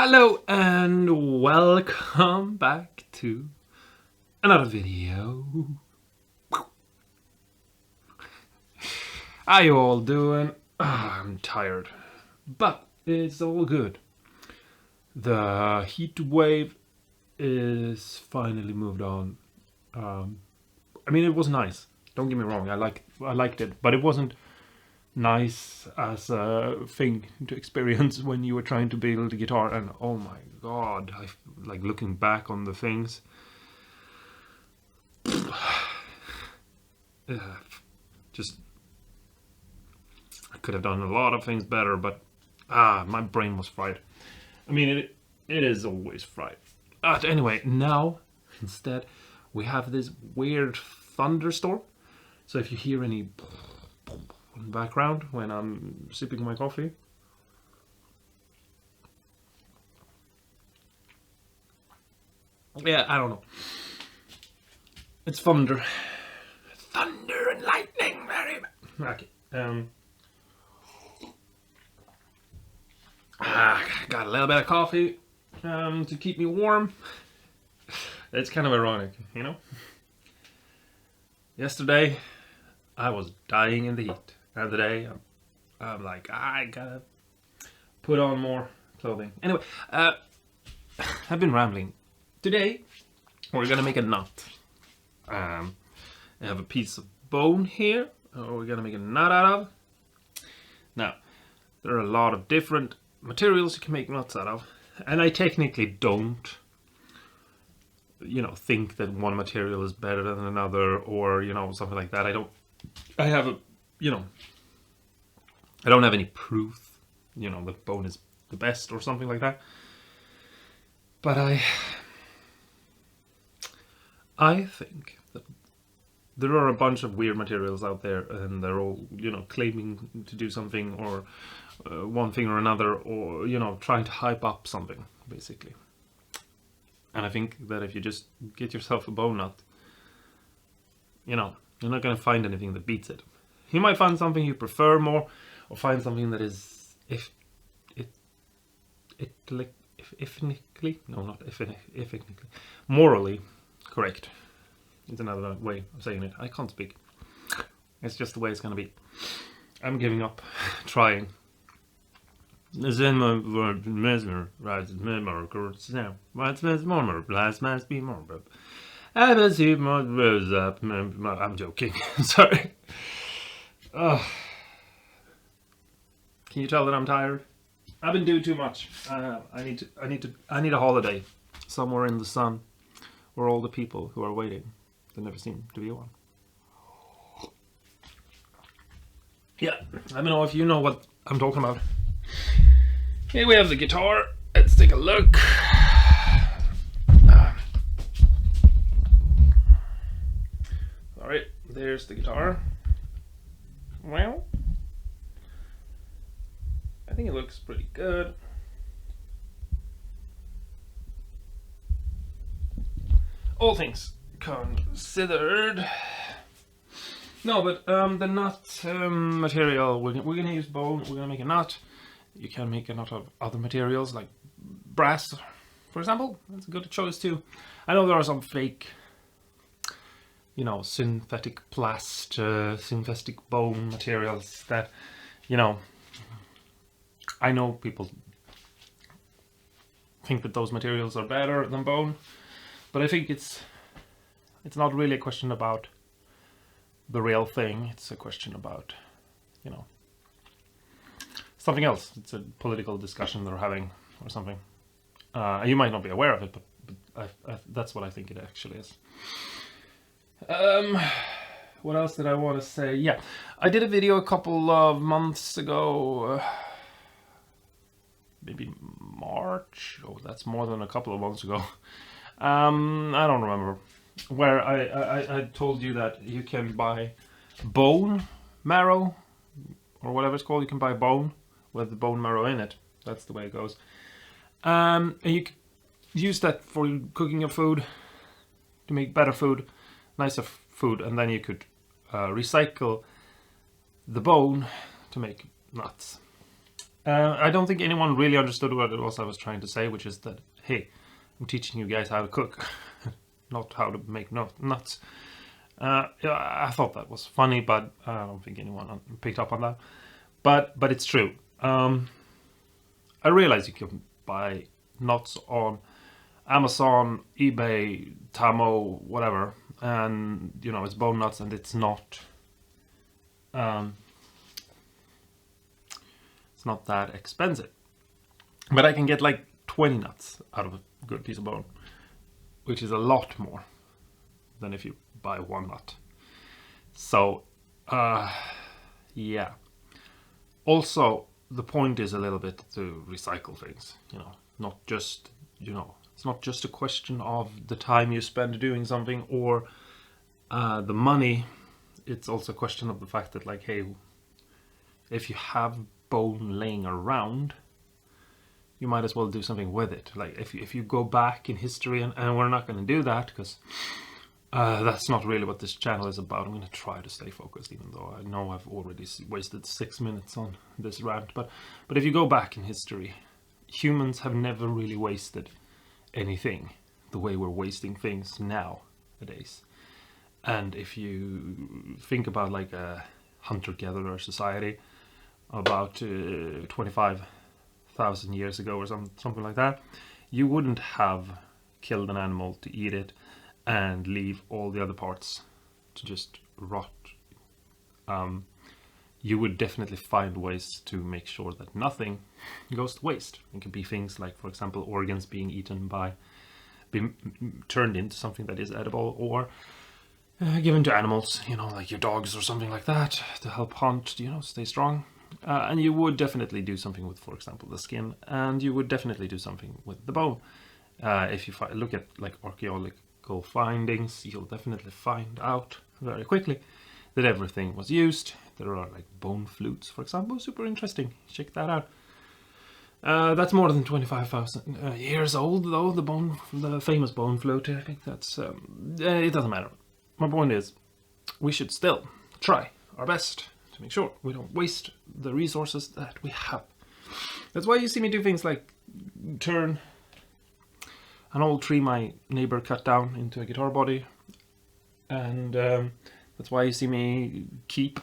Hello and welcome back to another video. How you all doing? I'm tired, but it's all good. The heat wave is finally moved on. I mean, it was nice. Don't get me wrong. I liked it, but it wasn't nice as a thing to experience when you were trying to build a guitar. And oh my god, I like looking back on the things. Just I could have done a lot of things better, but my brain was fried. I mean, it is always fried. But anyway, now instead we have this weird thunderstorm. So if you hear any in the background when I'm sipping my coffee, yeah, I don't know. It's thunder and lightning. Very okay. Got a little bit of coffee to keep me warm. It's kind of ironic, you know. Yesterday I was dying in the heat. And today I'm like, I gotta put on more clothing. Anyway, I've been rambling. Today we're gonna make a knot. I have a piece of bone here. We're gonna make a knot out of. Now, there are a lot of different materials you can make knots out of, and I technically don't, think that one material is better than another, or something like that. I don't have any proof, that bone is the best or something like that. But I think that there are a bunch of weird materials out there, and they're all, claiming to do something, or one thing or another, or, trying to hype up something, basically. And I think that if you just get yourself a bone knot, you're not going to find anything that beats it. You might find something you prefer more, or find something that is morally correct. It's another way of saying it. I can't speak. It's just the way it's going to be. I'm giving up trying. I'm joking. Sorry. Can you tell that I'm tired? I've been doing too much. I need a holiday somewhere in the sun, where all the people who are waiting, there never seem to be one. Yeah, I don't know if you know what I'm talking about. Here we have the guitar. Let's take a look. Alright, there's the guitar. Well, I think it looks pretty good. All things considered. No, but the nut material, we're gonna use bone. We're gonna make a knot. You can make a knot of other materials like brass, for example. That's a good choice too. I know there are some fake, synthetic plast, synthetic bone materials that, I know people think that those materials are better than bone, but I think it's not really a question about the real thing. It's a question about, something else. It's a political discussion they're having or something. You might not be aware of it, but that's what I think it actually is. What else did I want to say? Yeah, I did a video a couple of months ago, maybe March. Oh, that's more than a couple of months ago. I don't remember, where I told you that you can buy bone marrow, or whatever it's called. You can buy bone with the bone marrow in it. That's the way it goes. And you can use that for cooking your food, to make better food, nicer food, and then you could recycle the bone to make nuts. I don't think anyone really understood what it was I was trying to say, which is that, hey, I'm teaching you guys how to cook, not how to make nuts. Yeah, I thought that was funny, but I don't think anyone picked up on that. But it's true. I realize you can buy nuts on Amazon, eBay, Tamo, whatever, and you know it's bone nuts, and it's not that expensive. But I can get like 20 nuts out of a good piece of bone, which is a lot more than if you buy one nut. So, yeah. Also, the point is a little bit to recycle things, not just, it's not just a question of the time you spend doing something or the money. It's also a question of the fact that, like, hey, if you have bone laying around, you might as well do something with it. Like, if you go back in history, and we're not going to do that because that's not really what this channel is about. I'm going to try to stay focused, even though I know I've already wasted 6 minutes on this rant. But if you go back in history, humans have never really wasted anything the way we're wasting things nowadays. And if you think about like a hunter-gatherer society about 25,000 years ago or something like that, you wouldn't have killed an animal to eat it and leave all the other parts to just rot. You would definitely find ways to make sure that nothing goes to waste. It could be things like, for example, organs being turned into something that is edible, or given to animals, like your dogs or something like that, to help hunt, stay strong. And you would definitely do something with, for example, the skin, and you would definitely do something with the bone. If you look at like archaeological findings, you'll definitely find out very quickly that everything was used. There are like bone flutes, for example, super interesting. Check that out. That's more than 25,000 years old, though. The famous bone flute. I think that's it doesn't matter. My point is, we should still try our best to make sure we don't waste the resources that we have. That's why you see me do things like turn an old tree my neighbor cut down into a guitar body, and that's why you see me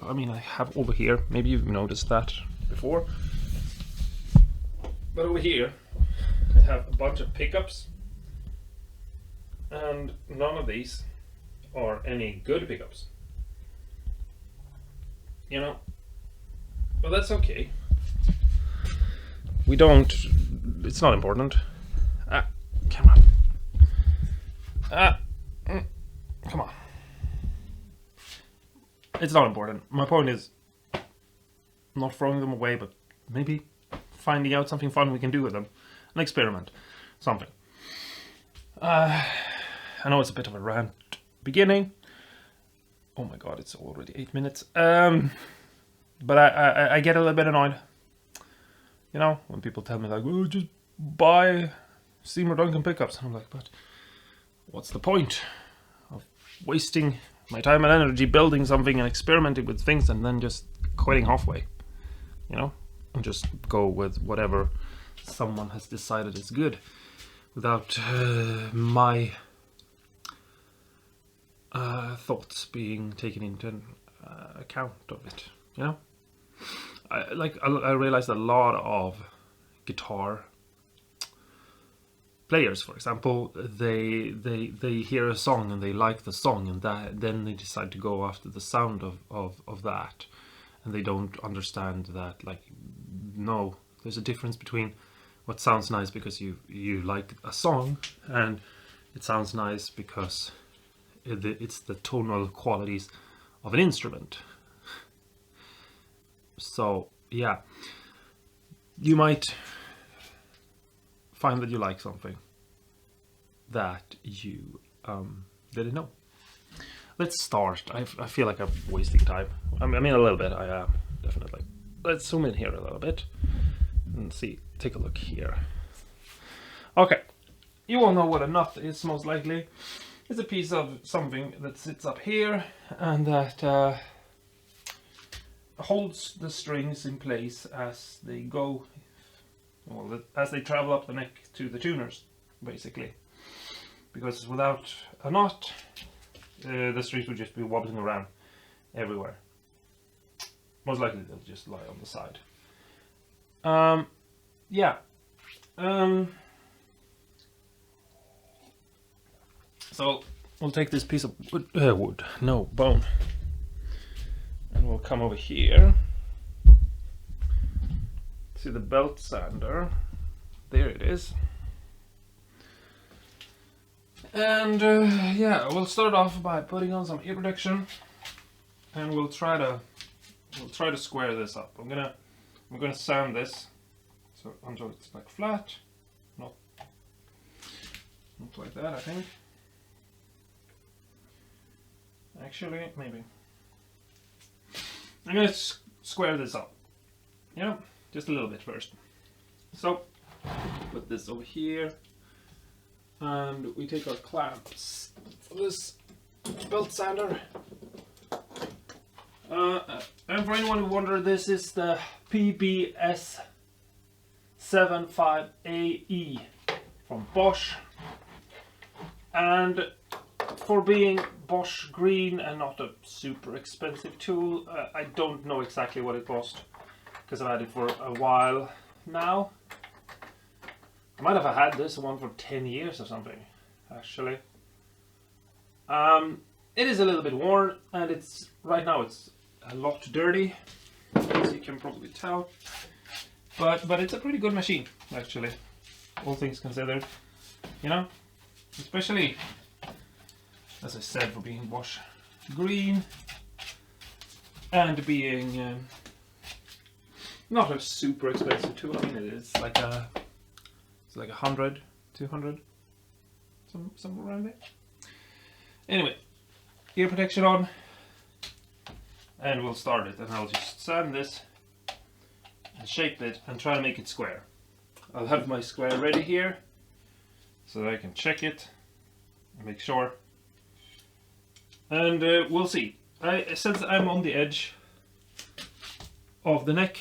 I have over here, maybe you've noticed that before, but over here I have a bunch of pickups, and none of these are any good pickups. But that's okay. It's not important. Camera. Come on. It's not important. My point is not throwing them away, but maybe finding out something fun we can do with them. An experiment. Something. I know it's a bit of a rant beginning. Oh my god, it's already 8 minutes. But I get a little bit annoyed. When people tell me like, oh, just buy Seymour Duncan pickups. And I'm like, but what's the point of wasting my time and energy building something and experimenting with things and then just quitting halfway? And just go with whatever someone has decided is good without my thoughts being taken into account of it. I realized a lot of guitar players, for example, they hear a song and they like the song, and then they decide to go after the sound of that, and they don't understand that, like, no, there's a difference between what sounds nice because you like a song, and it sounds nice because it's the tonal qualities of an instrument. So yeah, you might find that you like something that you didn't know. Let's start. I feel like I'm wasting time. I mean a little bit, I am, definitely. Let's zoom in here a little bit and see, take a look here. Okay, you all know what a nut is, most likely. It's a piece of something that sits up here and that holds the strings in place as they go, well, as they travel up the neck to the tuners, basically. Because without a knot, the strings would just be wobbling around everywhere. Most likely they'll just lie on the side. Yeah. So we'll take this piece of bone, and we'll come over here to the belt sander. There it is. And yeah, we'll start off by putting on some ear protection, and we'll try to square this up. I'm gonna sand this so until it's like flat, not like that. I think. Actually, maybe. I'm gonna square this up. Yeah, just a little bit first. So, put this over here, and we take our clamps for this belt sander. And for anyone who wondered, this is the PBS 75AE from Bosch, and for being Bosch green and not a super expensive tool, I don't know exactly what it cost because I've had it for a while now. I might have had this one for 10 years or something, actually. It is a little bit worn, and right now it's a lot dirty, as you can probably tell. But it's a pretty good machine, actually, all things considered. You know, especially, as I said, for being Bosch green and being not a super expensive tool. I mean, it's like 100, 200, somewhere around there. Anyway, ear protection on, and we'll start it. And I'll just sand this and shape it and try to make it square. I'll have my square ready here so that I can check it and make sure. And we'll see. Since I'm on the edge of the neck,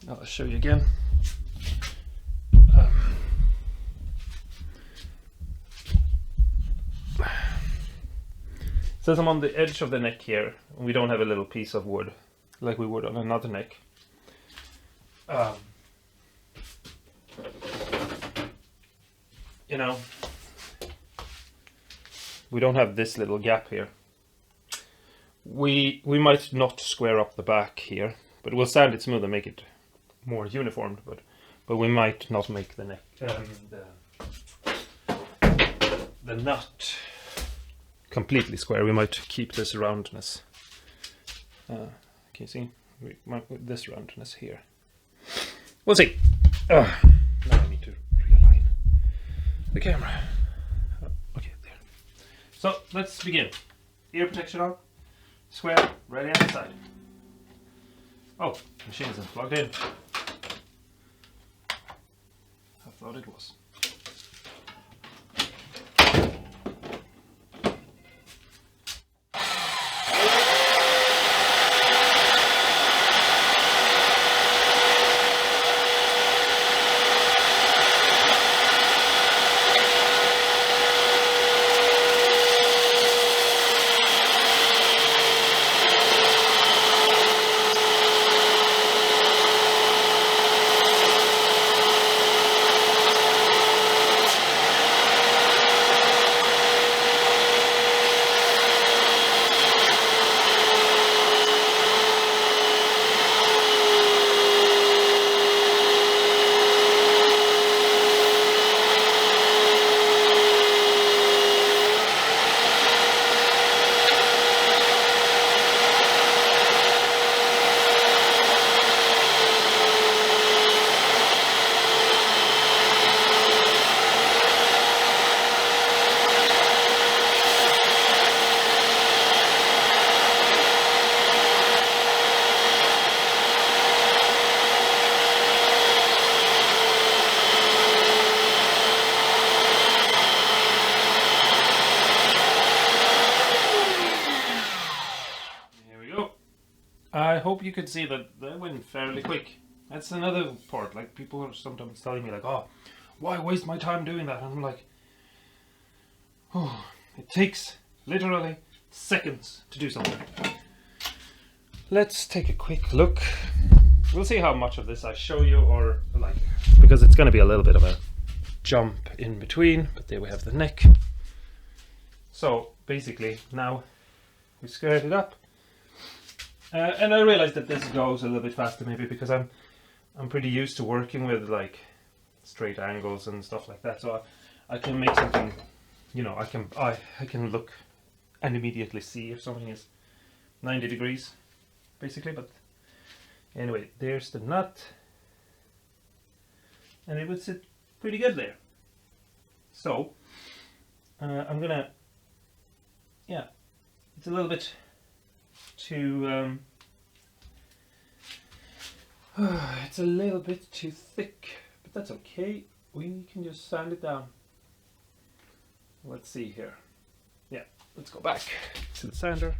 I'll show you again. Since I'm on the edge of the neck here, we don't have a little piece of wood like we would on another neck. You know, we don't have this little gap here. We might not square up the back here, but we'll sand it smooth and make it more uniform. But we might not make the neck the nut completely square. We might keep this roundness. Can you see? We might put this roundness here. We'll see. Now I need to realign the camera. Okay, there. So let's begin. Ear protection on. Square, ready on the side. Oh, machine isn't plugged in. I thought it was. hope you could see that that went fairly quick. That's another part. Like, people are sometimes telling me like, oh, why waste my time doing that? And I'm like, oh, it takes literally seconds to do something. Let's take a quick look. We'll see how much of this I show you, or like, because it's going to be a little bit of a jump in between, but there we have the neck. So basically now we squared it up, and I realized that this goes a little bit faster maybe because I'm pretty used to working with like straight angles and stuff like that, so I can make something, you know, I can look and immediately see if something is 90 degrees basically. But anyway, there's the nut, and it would sit pretty good there. So I'm gonna, yeah, it's a little bit too it's a little bit too thick, but that's okay. We can just sand it down. Let's see here. Yeah, let's go back to the sander.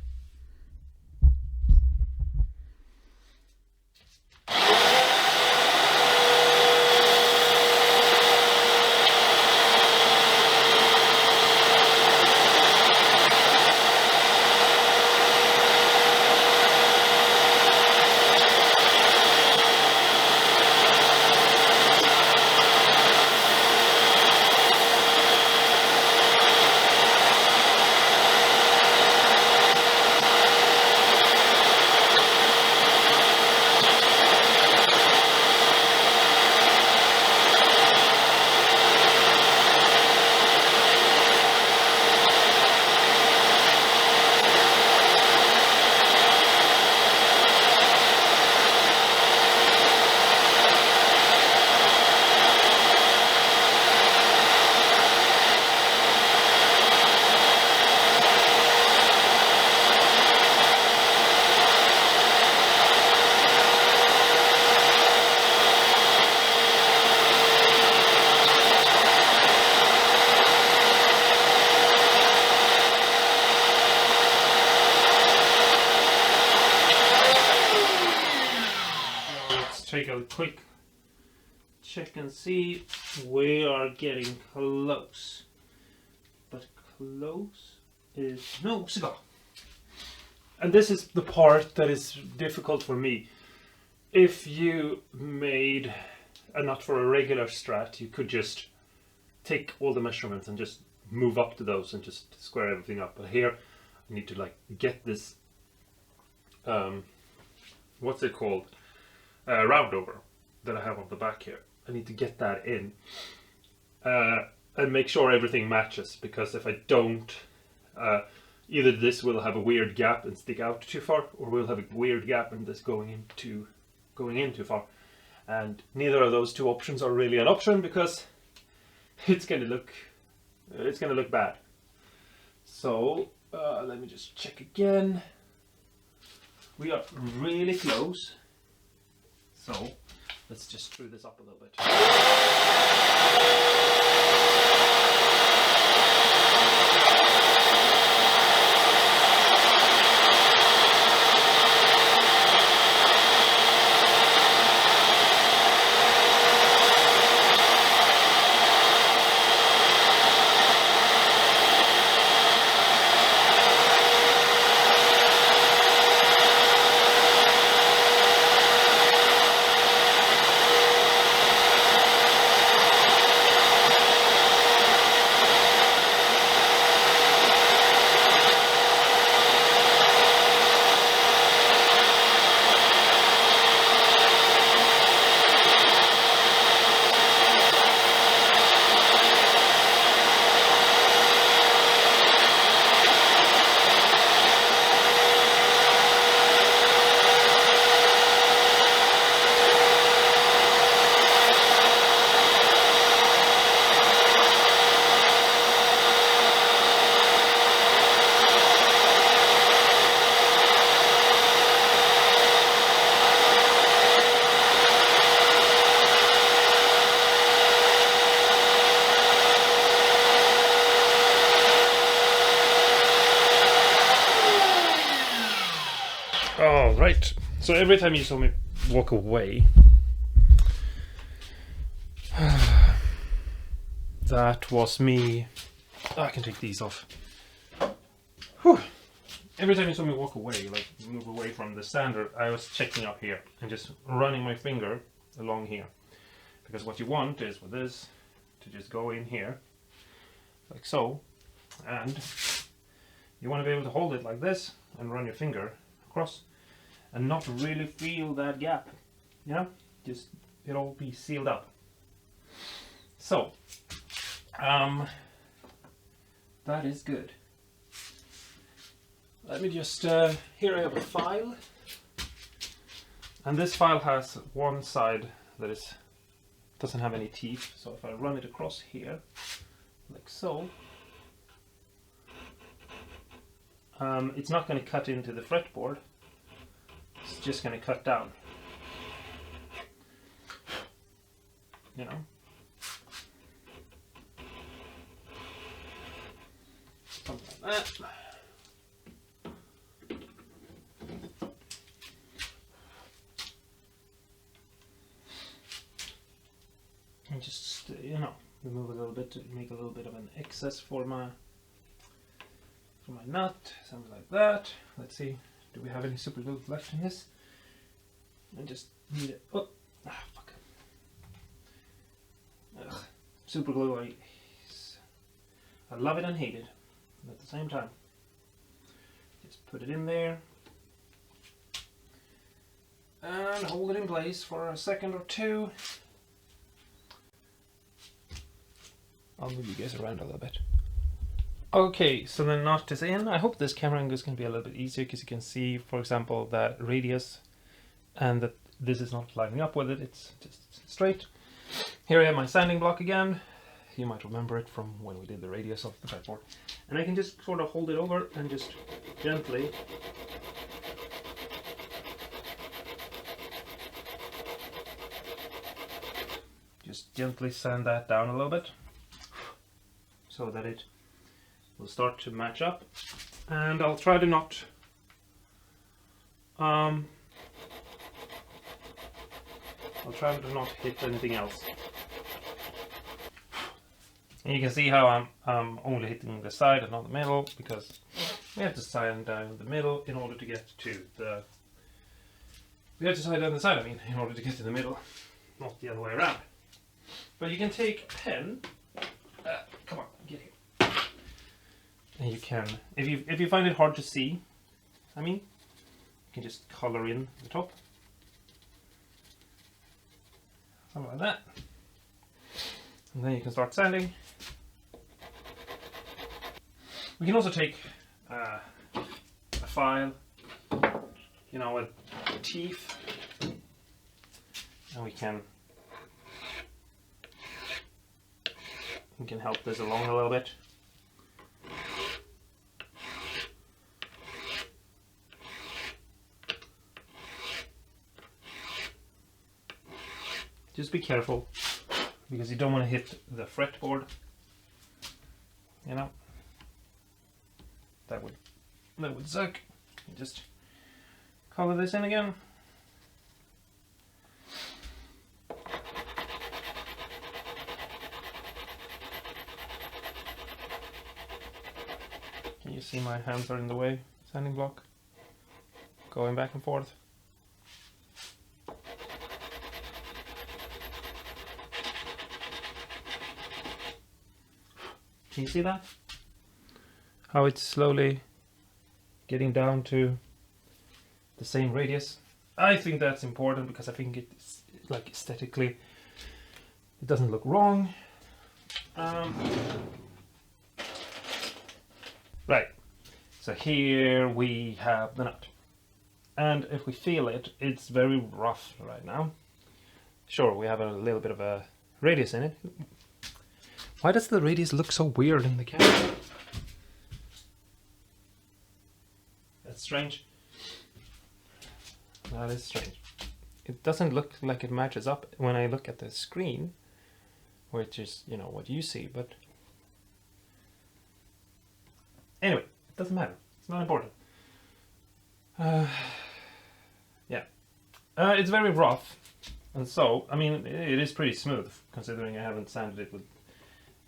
Take a quick check and see. We are getting close, but close is no cigar. And this is the part that is difficult for me. If you made a nut for a regular Strat, you could just take all the measurements and just move up to those and just square everything up. But here I need to like get this what's it called, round over that I have on the back here. I need to get that in and make sure everything matches, because if I don't, either this will have a weird gap and stick out too far, or we'll have a weird gap and this going in too far. And neither of those two options are really an option, because it's gonna look bad. So let me just check again. We are really close. So let's just screw this up a little bit. All right. So every time you saw me walk away, that was me. Oh, I can take these off. Whew. Every time you saw me walk away, like move away from the standard, I was checking up here and just running my finger along here. Because what you want is for this to just go in here, like so, and you want to be able to hold it like this and run your finger across and not really feel that gap, you know, just it'll be sealed up. So that is good. Let me just here I have a file, and this file has one side that doesn't have any teeth, so if I run it across here like so, it's not going to cut into the fretboard, it's just going to cut down, you know. Something like that. And just, you know, remove a little bit to make a little bit of an excess for my nut, something like that. Let's see, do we have any super glue left in this? I just need it. Oh, fuck. Ugh. Super glue, I love it and hate it at the same time. Just put it in there and hold it in place for a second or two. I'll move you guys around a little bit. Okay, so the knot is in. I hope this camera angle is going to be a little bit easier because you can see, for example, that radius and that this is not lining up with it. It's just straight. Here I have my sanding block again. You might remember it from when we did the radius of the fretboard. And I can just sort of hold it over and just gently sand that down a little bit so that it will start to match up. And I'll try to not hit anything else. And you can see how I'm only hitting the side and not the middle, because we have to sand down the middle in order to get to the... We have to sand down the side, I mean, in order to get to the middle, not the other way around. But you can take a pen, come on, get here. And you can, if you find it hard to see, I mean, you can just color in the top. Something like that. And then you can start sanding. We can also take a file, you know, with teeth, and we can help this along a little bit. Just be careful, because you don't want to hit the fretboard, you know. That would suck. Just color this in again. Can you see my hands are in the way? Sanding block, going back and forth. Can you see that? How it's slowly getting down to the same radius. I think that's important because I think it's like aesthetically it doesn't look wrong. Right, so here we have the nut, and if we feel it, it's very rough right now. Sure, we have a little bit of a radius in it. Why does the radius look so weird in the camera? That's strange. That is strange. It doesn't look like it matches up when I look at the screen, which is, you know, what you see, but anyway, it doesn't matter. It's not important. It's very rough, and so, I mean, it is pretty smooth, considering I haven't sanded it with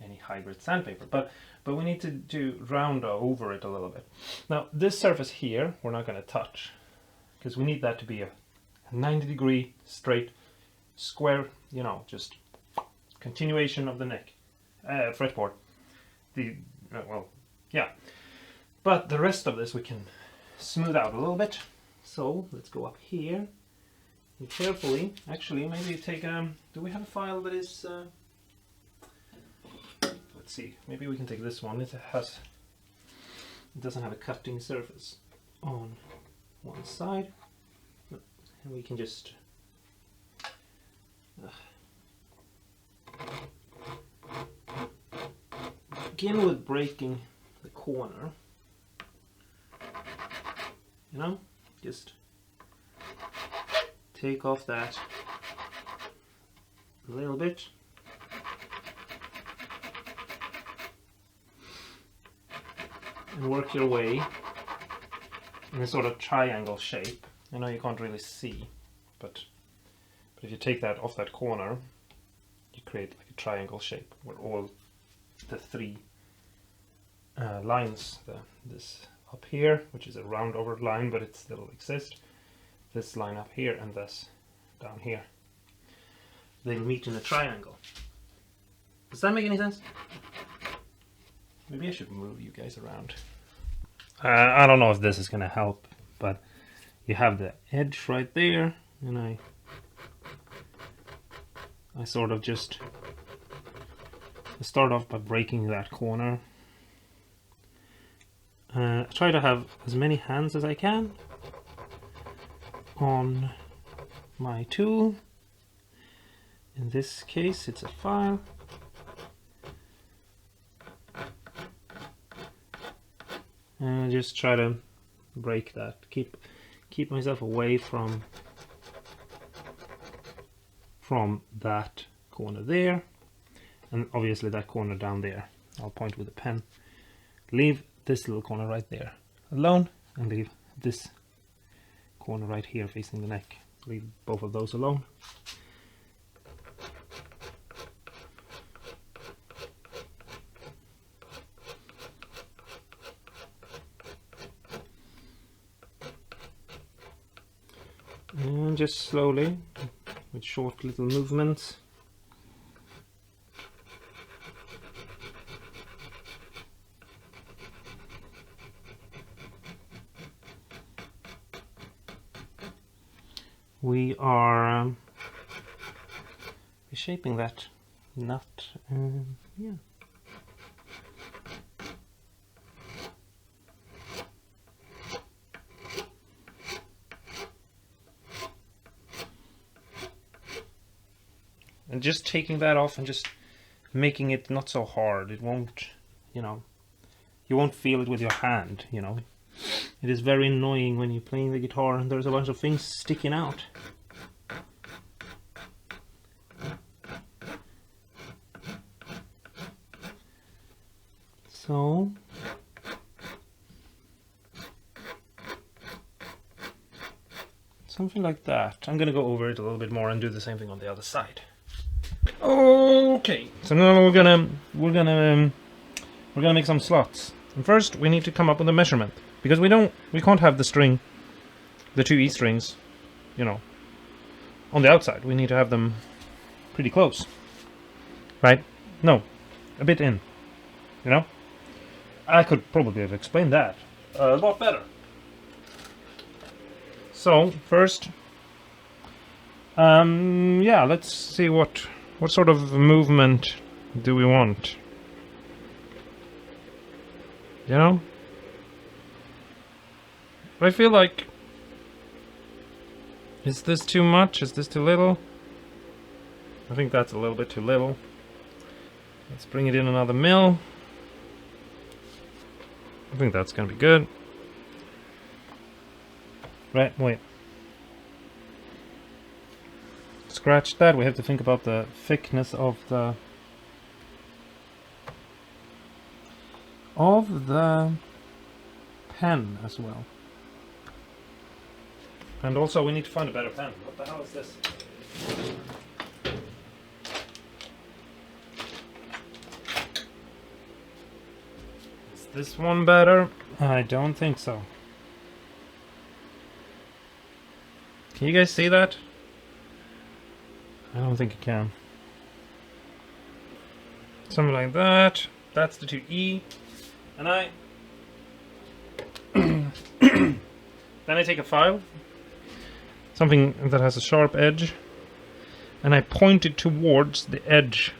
any hybrid sandpaper, but we need to do round over it a little bit. Now, this surface here, we're not going to touch, because we need that to be a 90-degree straight square, you know, just continuation of the neck, fretboard. Well, yeah. But the rest of this we can smooth out a little bit. So let's go up here and carefully. Actually, maybe take do we have a file that is? Let's see. Maybe we can take this one. It doesn't have a cutting surface on one side, and we can just. Begin with breaking the corner, you know, just take off that a little bit, and work your way in a sort of triangle shape. I know you can't really see, but if you take that off that corner, you create like a triangle shape where all the three lines, this up here, which is a round over line, but it still exists, this line up here, and this down here, they'll meet in a triangle. Does that make any sense? Maybe I should move you guys around. I don't know if this is going to help, but you have the edge right there, and I sort of just start off by breaking that corner. Try to have as many hands as I can on my tool. In this case, it's a file. And just try to break that. Keep myself away from that corner there, and obviously that corner down there. I'll point with a pen. Leave this little corner right there alone, and leave this corner right here facing the neck. Leave both of those alone. And just slowly, with short little movements, we are reshaping that nut. Yeah. And just taking that off and just making it not so hard. It won't, you know, you won't feel it with your hand, you know. It is very annoying when you're playing the guitar and there's a bunch of things sticking out. So something like that. I'm gonna go over it a little bit more and do the same thing on the other side. Okay, so now we're gonna make some slots. And first we need to come up with a measurement, because we can't have the two E strings, you know, on the outside. We need to have them pretty close, right? No, a bit in, you know. I could probably have explained that a lot better. So first, yeah, let's see what sort of movement do we want? You know? I feel like, is this too much? Is this too little? I think that's a little bit too little. Let's bring it in another mil. I think that's gonna be good. Right, wait. Scratch that. We have to think about the thickness of the pen as well. And also we need to find a better pen. What the hell is this? Is this one better? I don't think so. Can you guys see that? I don't think you can. Something like that. That's the 2E. And then I take a file, something that has a sharp edge, and I point it towards the edge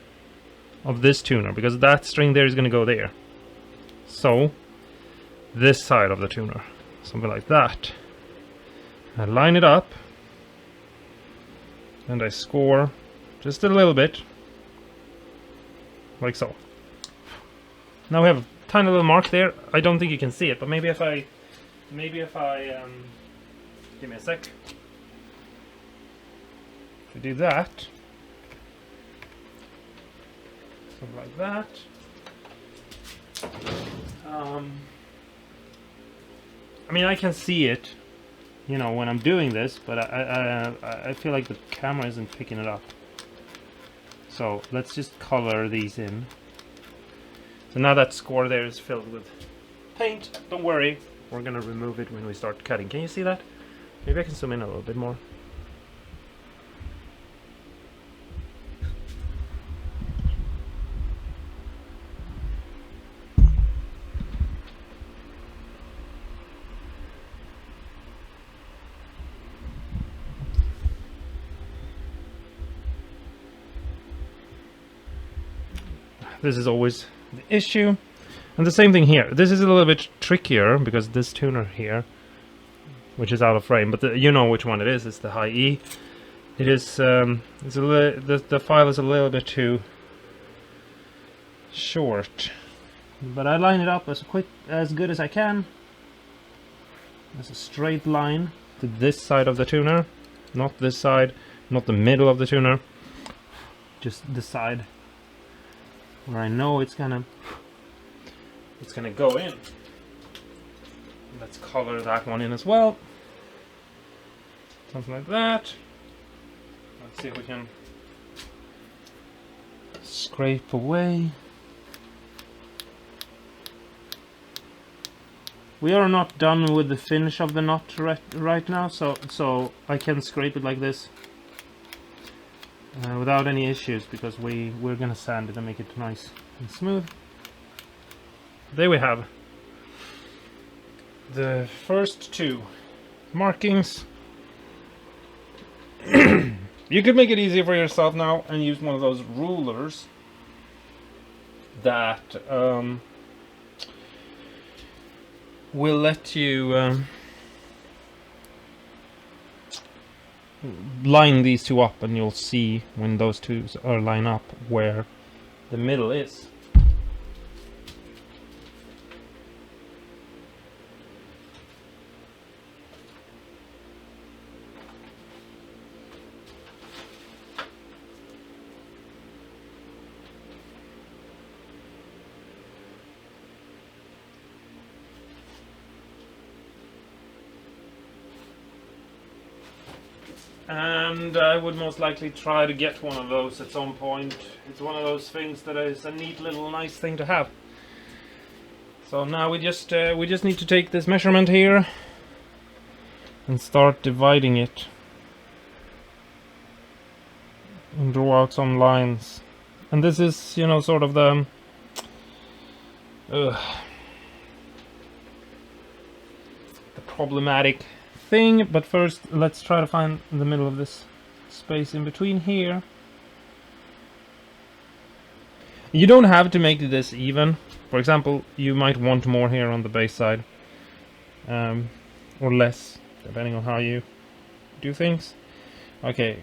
of this tuner, because that string there is going to go there. So, this side of the tuner, something like that. I line it up, and I score just a little bit, like so. Now we have a tiny little mark there. I don't think you can see it, but maybe if I give me a sec to do that, something like that. I mean, I can see it, you know, when I'm doing this, but I feel like the camera isn't picking it up. So let's just color these in. So now that score there is filled with paint. Don't worry, we're gonna remove it when we start cutting. Can you see that? Maybe I can zoom in a little bit more. This is always the issue. And the same thing here. This is a little bit trickier because this tuner here, which is out of frame, but you know which one it is. It's the high E. It is. It's a little. The file is a little bit too short, but I line it up as good as I can. There's a straight line to this side of the tuner, not this side, not the middle of the tuner, just the side where I know it's gonna go in. Let's color that one in as well. Something like that. Let's see if we can scrape away. We are not done with the finish of the knot right now, so I can scrape it like this without any issues, because we're gonna sand it and make it nice and smooth. There we have the first two markings. You could make it easier for yourself now and use one of those rulers that will let you line these two up, and you'll see when those two are lined up where the middle is. And I would most likely try to get one of those at some point. It's one of those things that is a neat little nice thing to have. So now we just need to take this measurement here and start dividing it and draw out some lines. And this is, you know, sort of the problematic thing, but first let's try to find the middle of this space in between here. You don't have to make this even. For example, you might want more here on the base side, or less, depending on how you do things. Okay.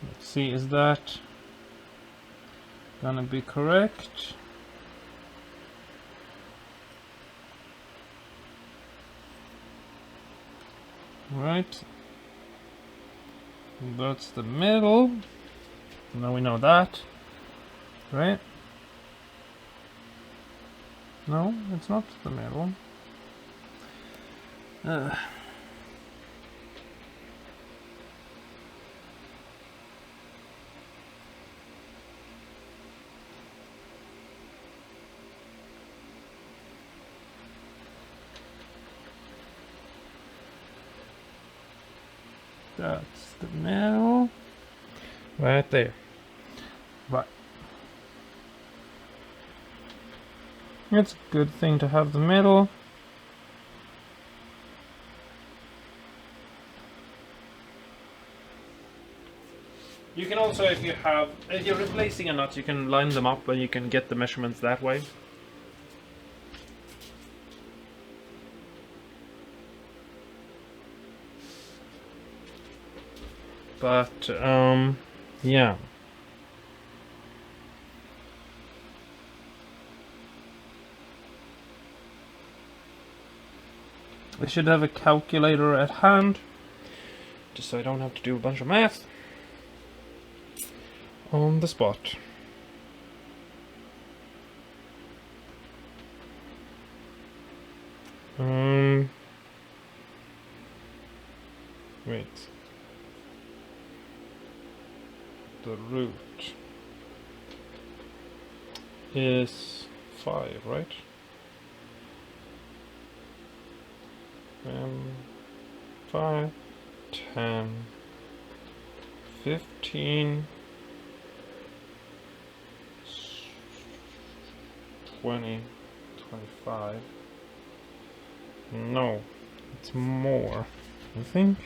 Let's see, is that gonna be correct? Right, that's the middle. Now we know that, right? No, it's not the middle. That's the middle. Right there. Right. It's a good thing to have the middle. You can also, if you're replacing a nut, you can line them up and you can get the measurements that way. But, yeah. I should have a calculator at hand, just so I don't have to do a bunch of math on the spot. Wait. The root is 5, right? 5, 10, 15, 20, 25. No, it's more, I think.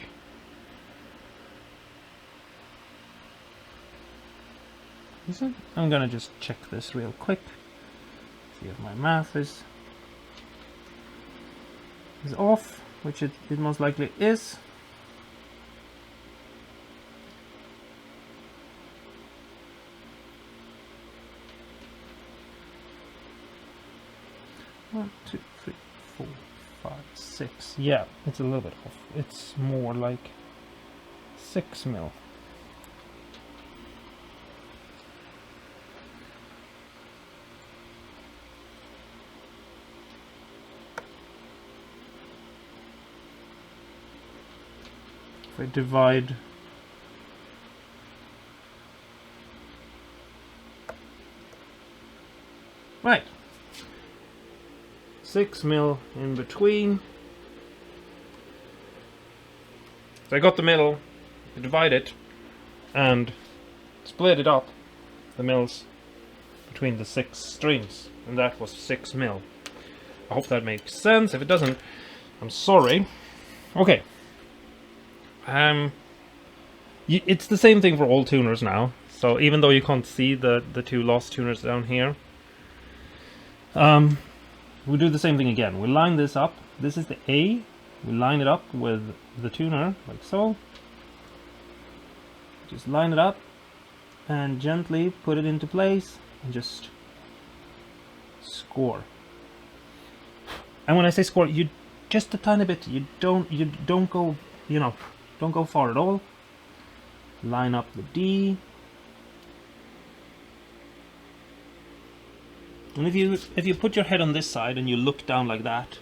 Is it? I'm gonna just check this real quick. See if my math is off, which it most likely is. One, 2, 3, 4, 5, 6. Yeah, it's a little bit off. It's more like 6 mil. If I divide right, 6 mil in between. So I got the middle, divide it, and split it up, the mils between the 6 strings, and that was 6 mil. I hope that makes sense. If it doesn't, I'm sorry. Okay. It's the same thing for all tuners now. So even though you can't see the 2 lost tuners down here, we do the same thing again. We line this up. This is the A. We line it up with the tuner, like so. Just line it up and gently put it into place and just score. And when I say score, you just a tiny bit. You don't go, don't go far at all. Line up the D. And if you put your head on this side and you look down like that,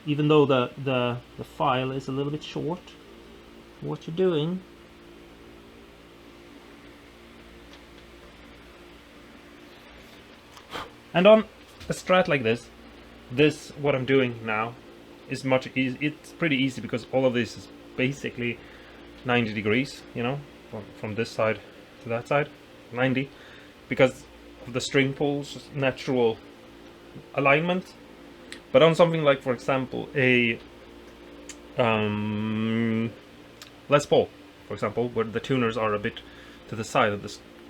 even though the file is a little bit short, what you're doing and on a strat like this, what I'm doing now is much easy. It's pretty easy because all of this is basically 90 degrees, from this side to that side, 90, because of the string pulls natural alignment. But on something like, for example, a Les Paul, for example, where the tuners are a bit to the side and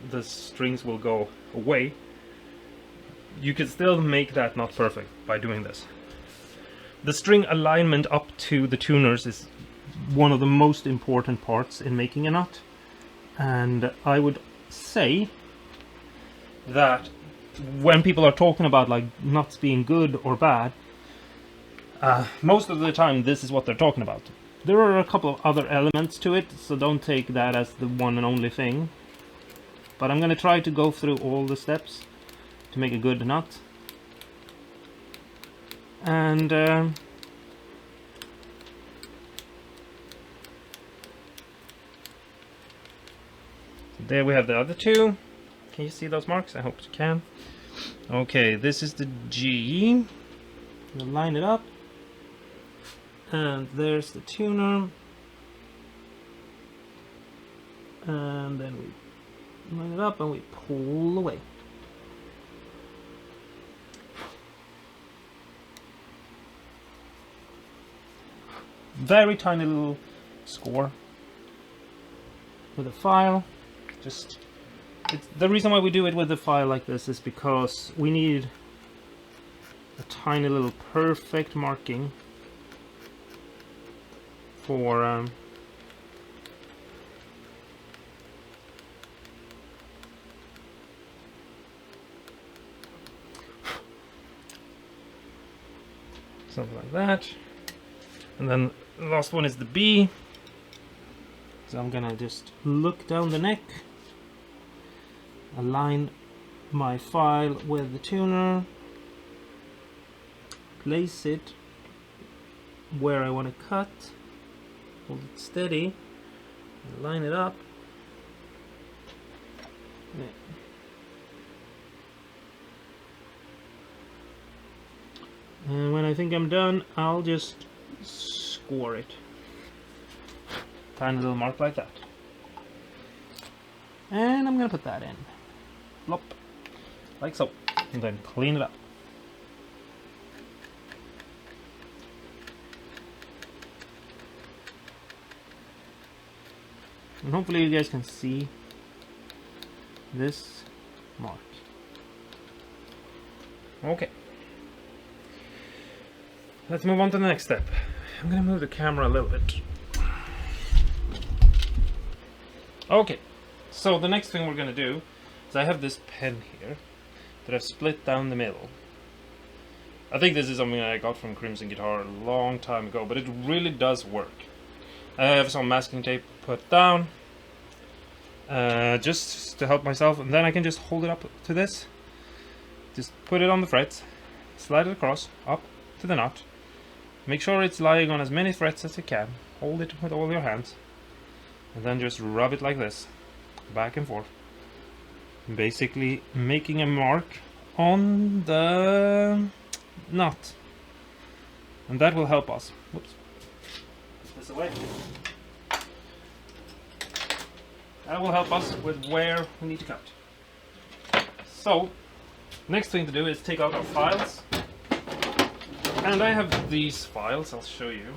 the strings will go away, you can still make that not perfect by doing this. The string alignment up to the tuners is one of the most important parts in making a nut, and I would say that when people are talking about like nuts being good or bad, most of the time this is what they're talking about. There are a couple of other elements to it, so don't take that as the one and only thing, but I'm going to try to go through all the steps to make a good nut. And there we have the other two. Can you see those marks? I hope you can. Okay, this is the G. We'll line it up. And there's the tuner. And then we line it up and we pull away. Very tiny little score with a file. The reason why we do it with a file like this is because we need a tiny little perfect marking for something like that. And then the last one is the B. So I'm gonna just look down the neck, align my file with the tuner, place it where I want to cut, hold it steady, line it up. And when I think I'm done, I'll just score it. Tiny little mark like that. And I'm gonna put that in. Plop. Like so. And then clean it up. And hopefully you guys can see this mark. Okay. Let's move on to the next step. I'm gonna move the camera a little bit. Okay, so the next thing we're gonna do is I have this pen here that I've split down the middle. I think this is something I got from Crimson Guitar a long time ago, but it really does work. I have some masking tape put down just to help myself, and then I can just hold it up to this. Just put it on the frets, slide it across, up to the nut. Make sure it's lying on as many frets as you can. Hold it with all your hands. And then just rub it like this, back and forth. Basically making a mark on the nut. And that will help us. Whoops. Put this away. That will help us with where we need to cut. So, next thing to do is take out our files. And I have these files, I'll show you.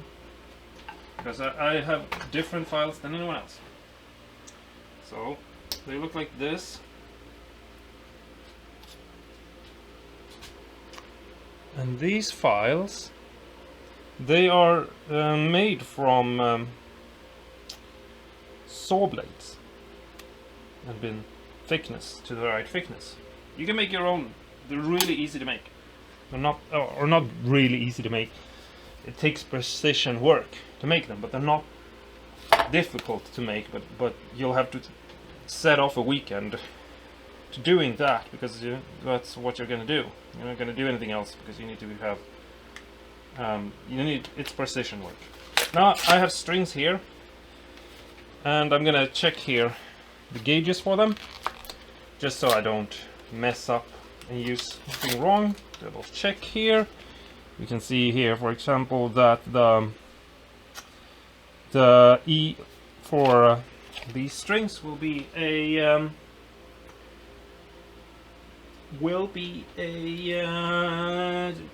Because I have different files than anyone else. So, they look like this. And these files, they are made from saw blades. And been thickness to the right thickness. You can make your own. They're really easy to make. They're not, or not really easy to make. It takes precision work to make them, but they're not difficult to make. But you'll have to set off a weekend to doing that, because that's what you're going to do. You're not going to do anything else, because you need to have it's precision work. Now I have strings here, and I'm going to check here the gauges for them, just so I don't mess up and use something wrong. Double check here. You can see here, for example, that the E for these strings will be a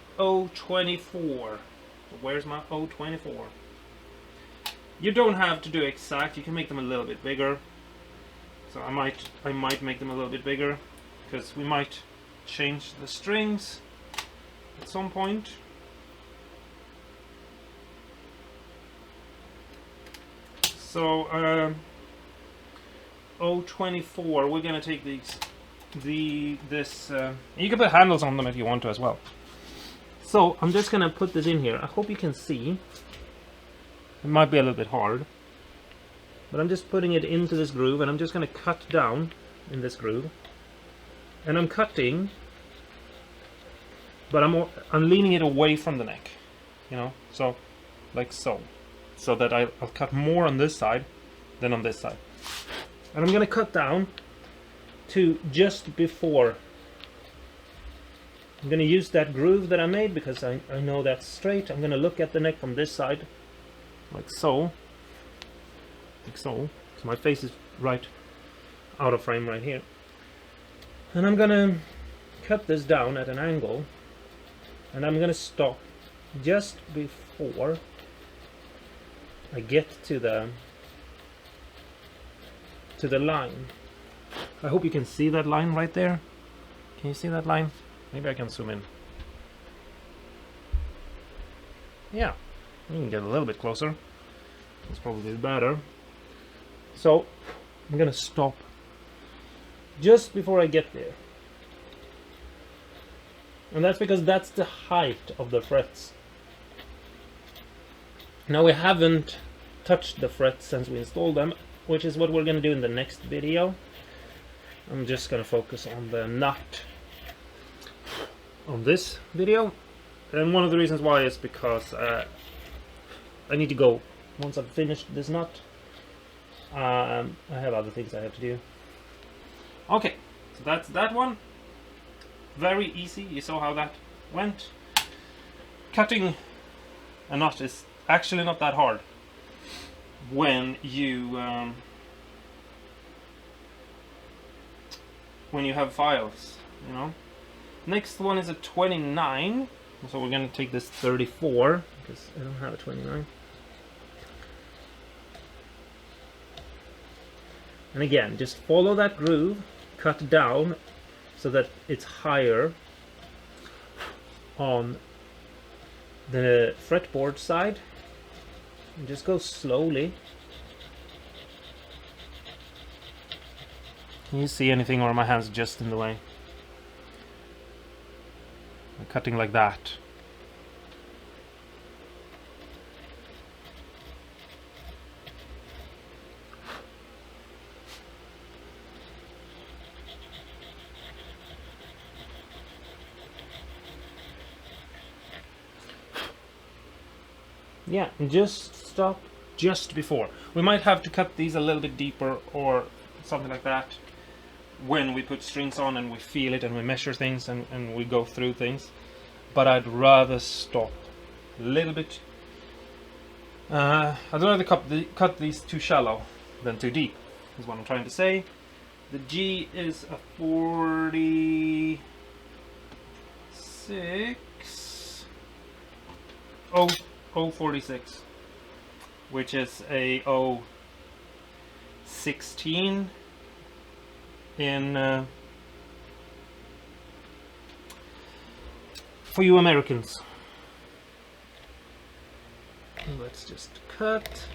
024. Where's my 024? You don't have to do exact. You can make them a little bit bigger. So I might make them a little bit bigger, because we might change the strings at some point. So 024, we're gonna take these, you can put handles on them if you want to as well. So I'm just gonna put this in here. I hope you can see. It might be a little bit hard, but I'm just putting it into this groove, and I'm just gonna cut down in this groove. And I'm cutting but I'm leaning it away from the neck, you know, so like so that I'll cut more on this side than on this side. And I'm gonna cut down to just before. I'm gonna use that groove that I made because I know that's straight. I'm gonna look at the neck from this side, like so. Like so. So my face is right out of frame right here. And I'm gonna cut this down at an angle, and I'm gonna stop just before I get to the line. I hope you can see that line right there. Can you see that line? Maybe I can zoom in. Yeah, you can get a little bit closer. That's probably better. So I'm gonna stop just before I get there. And that's because that's the height of the frets. Now we haven't touched the frets since we installed them, which is what we're gonna do in the next video. I'm just gonna focus on the nut on this video. And one of the reasons why is because I need to go once I've finished this nut. I have other things I have to do. Okay, so that's that one. Very easy. You saw how that went. Cutting a nut is actually not that hard when you have files, you know. Next one is a 29, so we're gonna take this 34 because I don't have a 29. And again, just follow that groove, cut down so that it's higher on the fretboard side, and just go slowly. Can you see anything, or are my hands just in the way? I'm cutting like that. Yeah, just stop just before. We might have to cut these a little bit deeper or something like that when we put strings on and we feel it and we measure things and we go through things. But I'd rather stop a little bit. I'd rather cut these too shallow than too deep, is what I'm trying to say. The G is a 46. 046, which is a 016 in for you Americans. Let's just cut.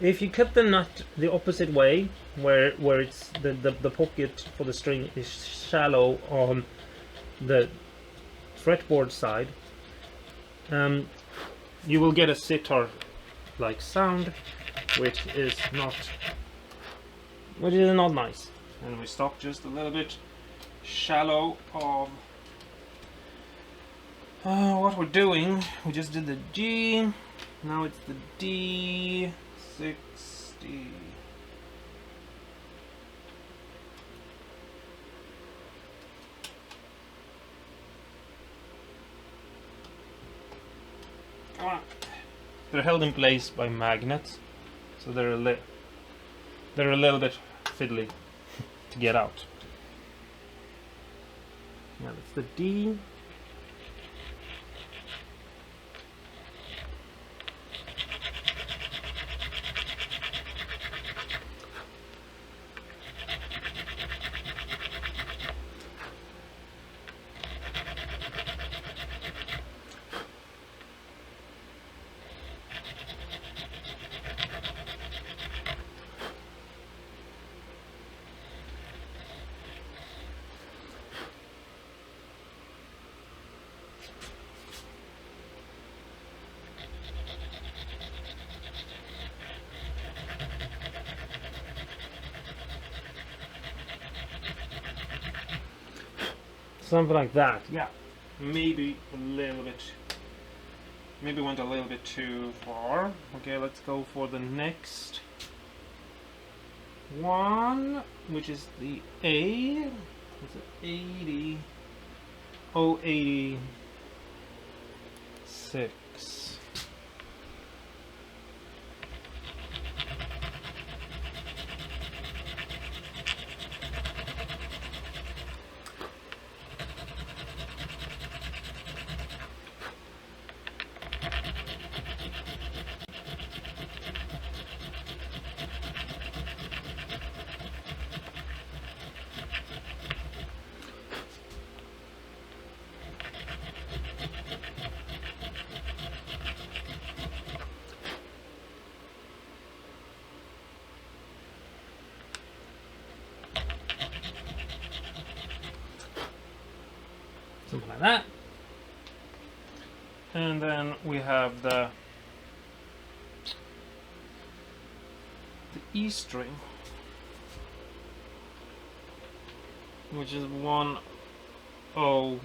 If you cut the nut the opposite way, where it's the pocket for the string is shallow on the fretboard side, you will get a sitar-like sound, which is not nice. And we stop just a little bit shallow of what we're doing. We just did the G, now it's the D. 60. Come on. They're held in place by magnets, so they're a little bit fiddly to get out. Yeah, that's the D. Something like that. Yeah. Maybe a little bit. Maybe went a little bit too far. Okay, let's go for the next one, which is the A. It's 80. 086. Something like that. And then we have the E string, which is 1012.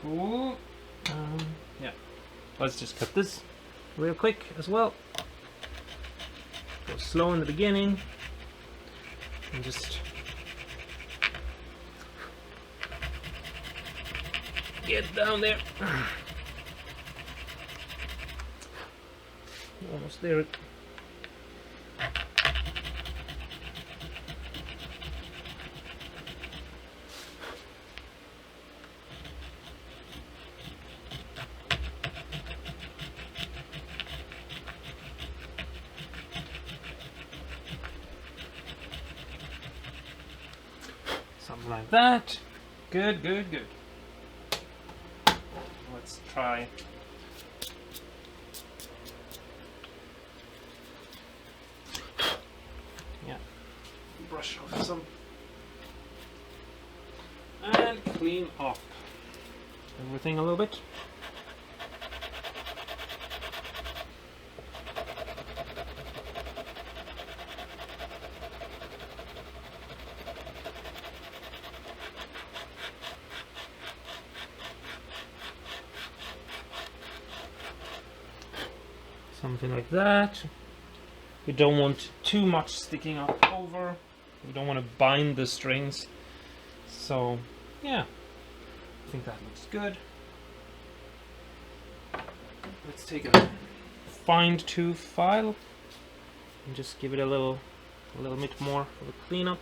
Cool. Yeah. Let's just cut this real quick as well. Go slow in the beginning and just get down there. Almost there. Something like that. Good, good, good. Let's try. Yeah. Brush off some. And clean up everything a little bit. Something like that. We don't want too much sticking up over. We don't want to bind the strings. So, yeah, I think that looks good. Let's take a fine tooth file and just give it a little bit more of a cleanup.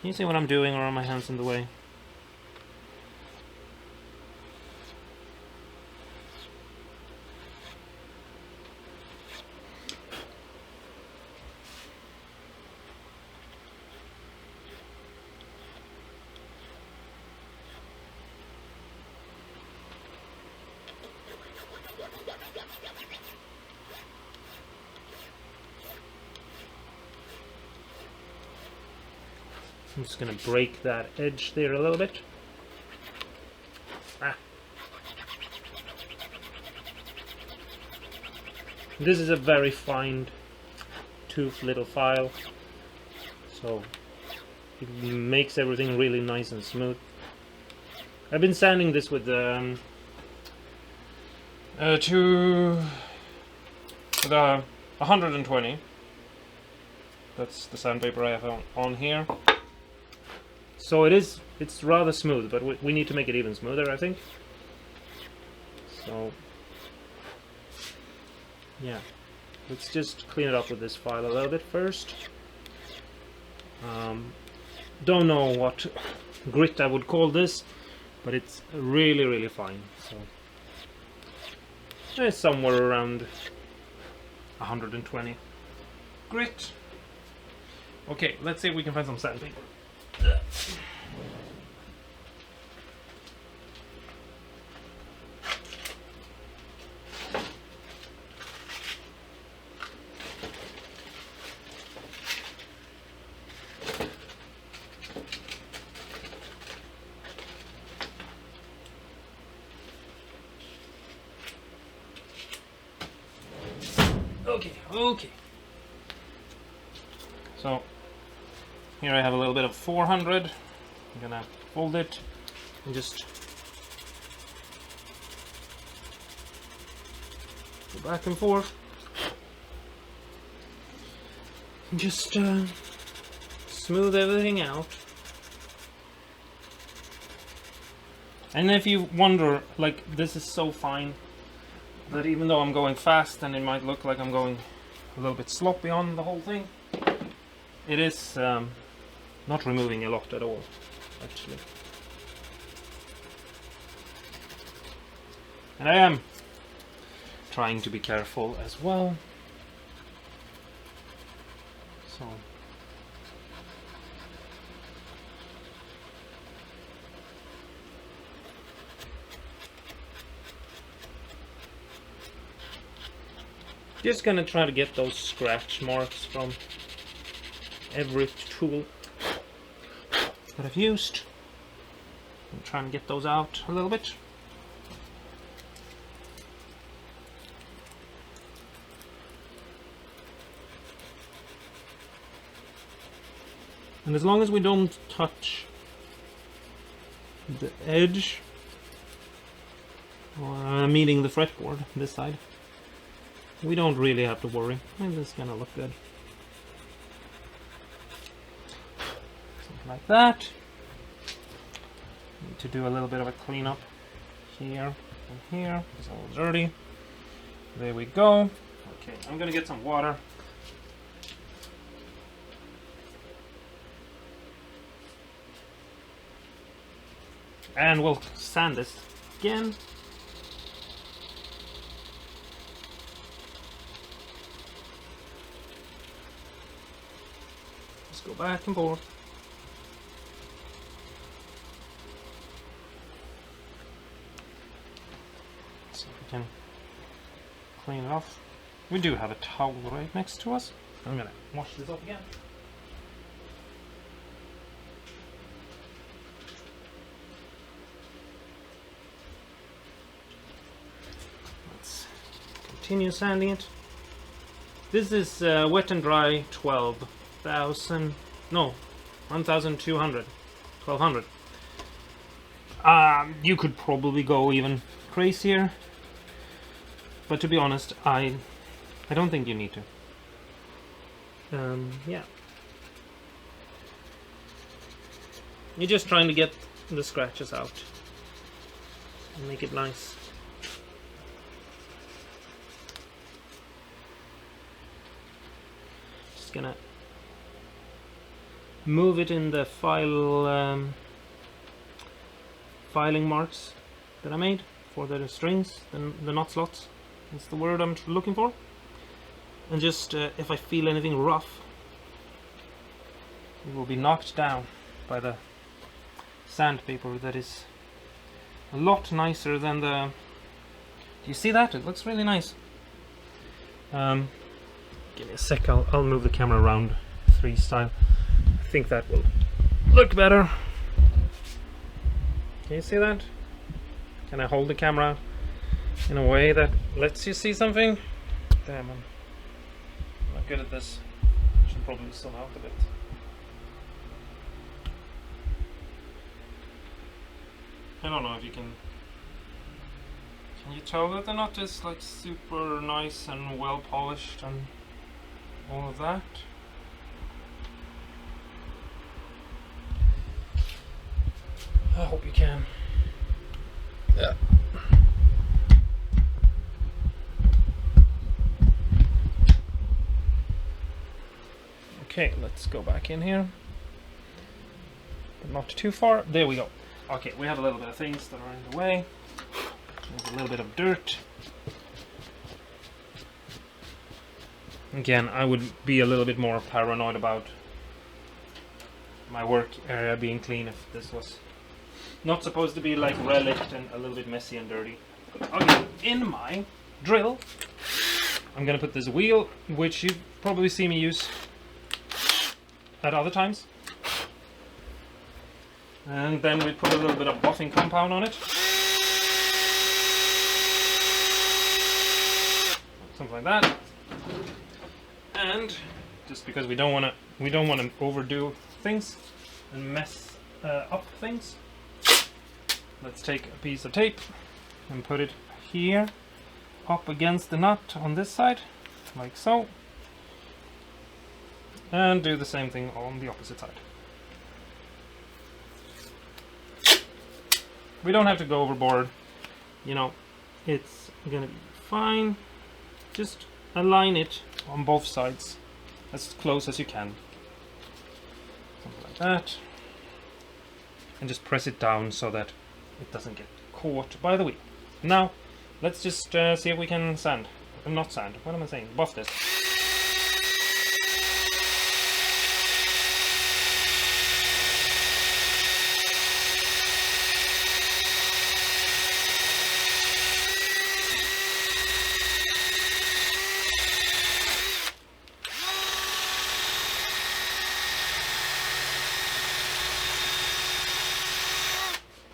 Can you see what I'm doing, or are my hands in the way? I'm just going to break that edge there a little bit. This is a very fine tooth little file, so it makes everything really nice and smooth. I've been sanding this with 120. That's the sandpaper I have on here. So it's rather smooth, but we need to make it even smoother, I think. So yeah, let's just clean it up with this file a little bit first. Don't know what grit I would call this, but it's really fine. So it's somewhere around 120 grit. Okay, let's see if we can find some sandpaper. Okay. So here I have a little bit of 400. I'm gonna fold it and just go back and forth. And just smooth everything out. And if you wonder, like, this is so fine that even though I'm going fast and it might look like I'm going a little bit sloppy on the whole thing, it is not removing a lot at all, actually. And I am trying to be careful as well. So just gonna try to get those scratch marks from every tool that I've used. I'm trying to get those out a little bit. And as long as we don't touch the edge, meaning the fretboard, this side, we don't really have to worry. And this is gonna look good. Something like that. Need to do a little bit of a cleanup here and here. It's all dirty. There we go. Okay, I'm gonna get some water. And we'll sand this again. Just go back and forth. See if we can clean it off. We do have a towel right next to us. I'm gonna wash this off again. Continue sanding it. This is wet and dry 12,000, no, 1,200, 1,200. You could probably go even crazier, but to be honest, I don't think you need to. Yeah. You're just trying to get the scratches out and make it nice. Gonna move it in the filing marks that I made for the strings, the knot slots. That's the word I'm looking for. And just if I feel anything rough, it will be knocked down by the sandpaper that is a lot nicer than the... Do you see that? It looks really nice. Give me a sec, I'll move the camera around 3 style. I think that will look better. Can you see that? Can I hold the camera in a way that lets you see something? Damn, I'm not good at this. I should probably zoom out a bit. I don't know if you can you tell that the knot is like super nice and well polished and all of that? I hope you can. Yeah. Okay, let's go back in here. But not too far. There we go. Okay, we have a little bit of things that are in the way. There's a little bit of dirt. Again, I would be a little bit more paranoid about my work area being clean if this was not supposed to be like reliced and a little bit messy and dirty. Okay, in my drill, I'm gonna put this wheel, which you probably see me use at other times. And then we put a little bit of buffing compound on it. Something like that. And just because we don't want to overdo things and mess up things, let's take a piece of tape and put it here up against the nut on this side, like so, and do the same thing on the opposite side. We don't have to go overboard, you know, it's gonna be fine. Just align it on both sides as close as you can, something like that, and just press it down so that it doesn't get caught by the wheel. Now let's just see if we can sand, not sand, what am I saying, buff this.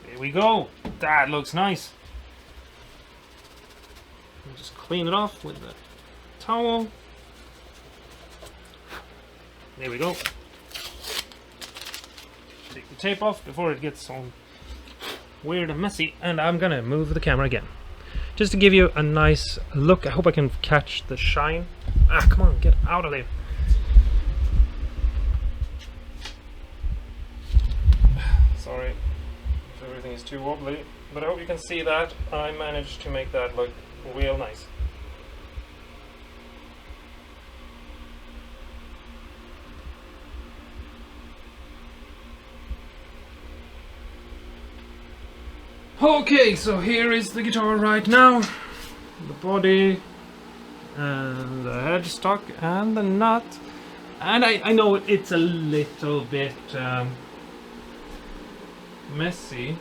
There we go, that looks nice. Just clean it off with the towel. There we go. Take the tape off before it gets all weird and messy, and I'm gonna move the camera again just to give you a nice look. I hope I can catch the shine. Ah, come on, get out of there. Sorry if everything is too wobbly, but I hope you can see that I managed to make that look real nice. Okay, so here is the guitar right now. The body and the headstock and the nut. And I know it's a little bit messy.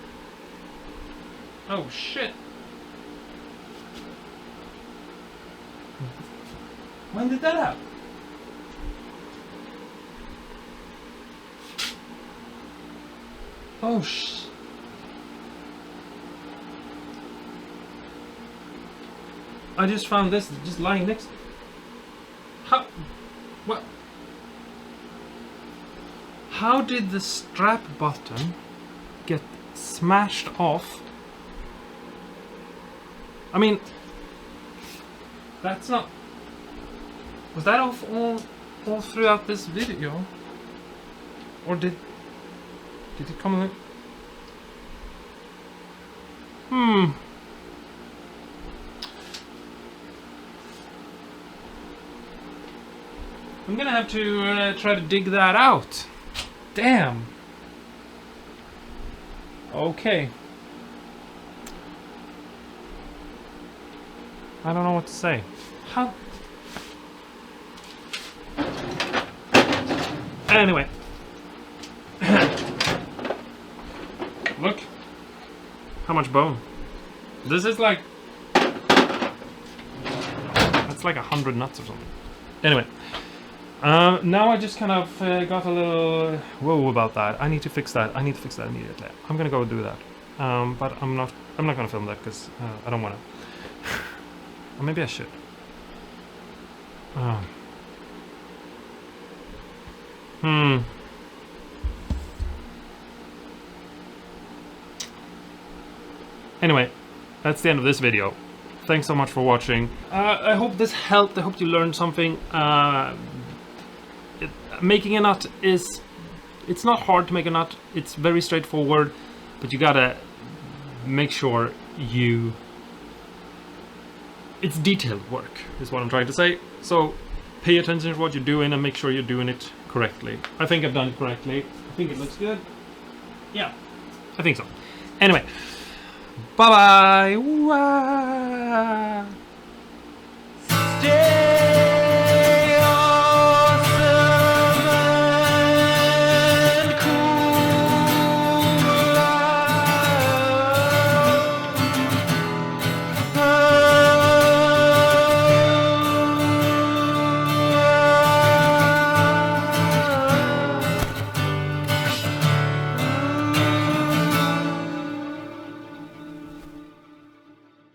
Oh shit. When did that happen? Oh I just found this just lying next. How? What? How did the strap button get smashed off? I mean, that's not. Was that off all throughout this video, or did it come? I'm gonna have to try to dig that out. Damn. Okay. I don't know what to say. How? Anyway. Look. How much bone. This is like... That's like 100 nuts or something. Anyway. Now I just kind of got a little whoa about that. I need to fix that. I need to fix that immediately. I'm gonna go do that. But I'm not gonna film that because I don't wanna. Or maybe I should. Anyway, that's the end of this video. Thanks so much for watching. I hope this helped. I hope you learned something. Making a nut it's not hard to make a nut. It's very straightforward, but you gotta make sure it's detailed work is what I'm trying to say. So pay attention to what you're doing and make sure you're doing it correctly. I think I've done it correctly. I think it looks good. Yeah, I think so. Anyway, bye bye.